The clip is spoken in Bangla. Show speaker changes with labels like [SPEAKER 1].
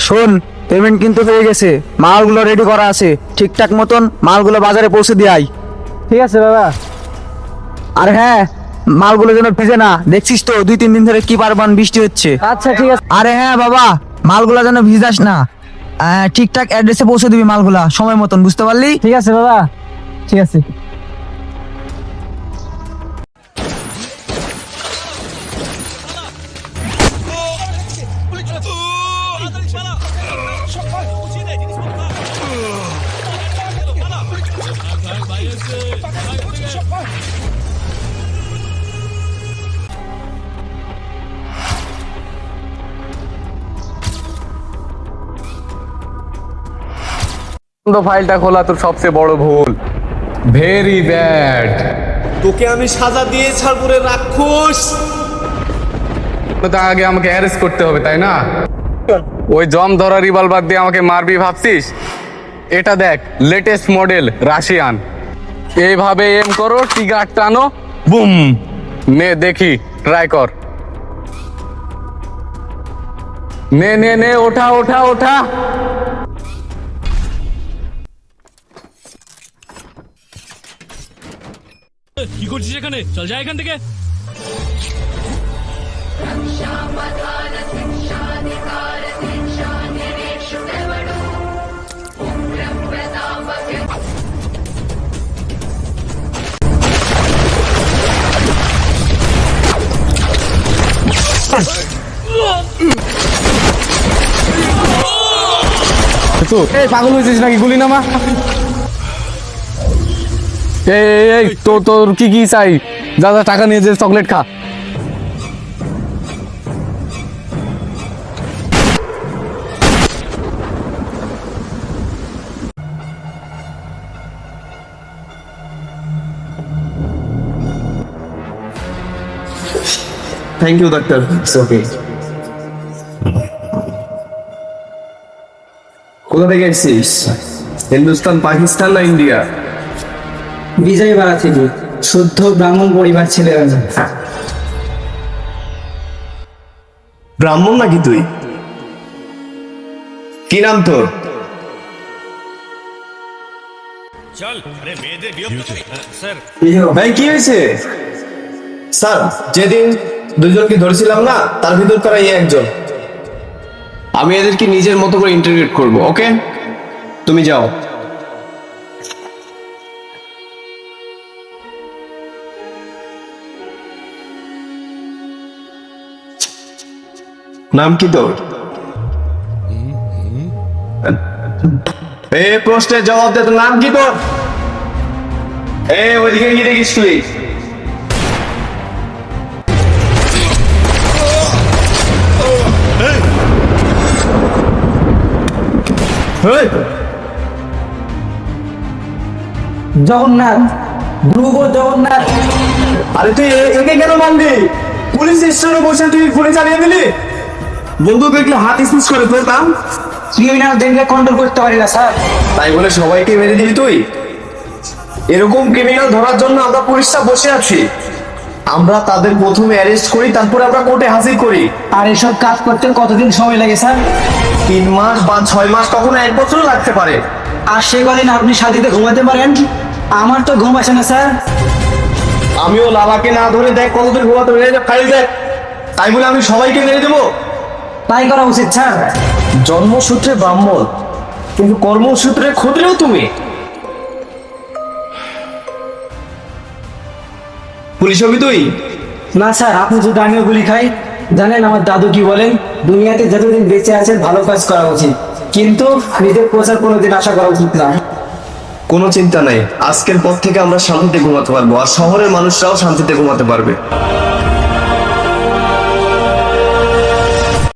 [SPEAKER 1] শোন, পেমেন্ট কিন্তু হয়ে গেছে, মালগুলো রেডি করা আছে, ঠিকঠাক মতন মালগুলো বাজারে পৌঁছে দিয়ে আয়।
[SPEAKER 2] ঠিক আছে দাদা।
[SPEAKER 1] আর হ্যাঁ, মালগুলো যেন ভেজে না, দেখছিস তো 2-3 দিন ধরে কি পারবান বৃষ্টি হচ্ছে।
[SPEAKER 2] আচ্ছা ঠিক আছে।
[SPEAKER 1] আরে হ্যাঁ বাবা, মালগুলা যেন ভিজাস না, ঠিকঠাক অ্যাড্রেসে পৌঁছে দিবি মালগুলা সময় মতন, বুঝতে পারলি?
[SPEAKER 2] ঠিক আছে দাদা, ঠিক আছে।
[SPEAKER 3] ফাইলটা খোলা তোর সবচেয়ে বড় ভুল। Very bad.
[SPEAKER 4] তোকে আমি সাজা দিয়ে ছাড়বো রে রাক্ষস।
[SPEAKER 3] তার আগে আমাকে অ্যারেস্ট করতে হবে, তাই না? ওই জম ধরা রিভলভার দিয়ে আমাকে মারবি ভাবছিস? এটা দেখ, লেটেস্ট মডেল রাশিয়ান। এইভাবে এম করো, ট্রিগার টানো, বুম। নে দেখি, ট্রাই কর। নে নে নে, ওঠা ওঠা ওঠা।
[SPEAKER 5] কি করছিস এখানে? চল যা এখান থেকে।
[SPEAKER 3] এই পাগল হয়েছিস নাকি? গুলি নামা। এই তোর কি কি চাই? যা যা, টাকা নিয়ে যে চকলেট খা।
[SPEAKER 4] Thank you doctor. ওকে। কোথা থেকে এসেছিস? হিন্দুস্তান, পাকিস্তান না ইন্ডিয়া?
[SPEAKER 2] বিজয়বাড়া থেকে, শুদ্ধ ব্রাহ্মণ পরিবার ছেলে।
[SPEAKER 4] ব্রাহ্মণ নাকি তুই? কি নাম তোর?
[SPEAKER 5] চল। আরে মেয়েদের বিরক্ত স্যার।
[SPEAKER 4] ভাই কি হয়েছে? স্যার, যেদিন দুজনকে ধরেছিলাম না, তার ভিতর তারা একজন। আমি এদেরকে নিজের মতো করে ইন্টারগ্রেট করব। ওকে, তুমি যাও। নাম কি তোর? এই প্রশ্নের জবাব দে, তোর নাম কি তোর? ওইদিকে কি দেখিস তুই?
[SPEAKER 2] জগন্নাথ, ধ্রুব জগন্নাথ।
[SPEAKER 4] আরে তুই একে কেন মানবি? পুলিশ স্টেশনে বসে তুই গুলি চালিয়ে দিলি? বন্ধু দেখলে হাত স্পিচ করে তোর নাম?
[SPEAKER 2] ক্রিমিনাল দেখলে কন্ট্রোল করতে পারি না স্যার।
[SPEAKER 4] তাই বলে সবাইকে মেরে দিবি তুই? এরকম ক্রিমিনাল ধরার জন্য আমরা পুলিশরা বসে আছি। আমরা তাদের প্রথমে অ্যারেস্ট করি, তারপরে আমরা কোর্টে হাজির করি।
[SPEAKER 2] আর এসব কাজ করতে কতদিন সময় লাগে স্যার?
[SPEAKER 4] 3 মাস বা 6 মাস, কখনো 1 বছরও লাগতে পারে।
[SPEAKER 2] আর সে কদিন আপনি শান্তিতে ঘুমাতে পারেন? আমার তো ঘুম আসে না স্যার।
[SPEAKER 4] আমিও লালাকে না ধরে দেখ কতদিন ঘুমাতে পেরে ফাইল দেখ। তাই বলে আমি সবাইকে মেরে দেবো?
[SPEAKER 2] তাই করা উচিত স্যার।
[SPEAKER 4] জন্মসূত্রে ব্রাহ্মণ, কিন্তু কর্মসূত্রে ক্ষত্রিয় তুমি। পুলিশ হবি তুই?
[SPEAKER 2] না স্যার, আপনি যদি আমিও গুলি খাই। জানেন আমার দাদু কি বলেন? দুনিয়াতে যতদিন বেঁচে আছেন ভালো কাজ করা উচিত, কিন্তু নিজের প্রচার কোনোদিন আশা করা উচিত না।
[SPEAKER 4] কোনো চিন্তা নাই, আজকের পর থেকে আমরা শান্তিতে ঘুমাতে পারবো, আর শহরের মানুষরাও শান্তিতে ঘুমাতে পারবে।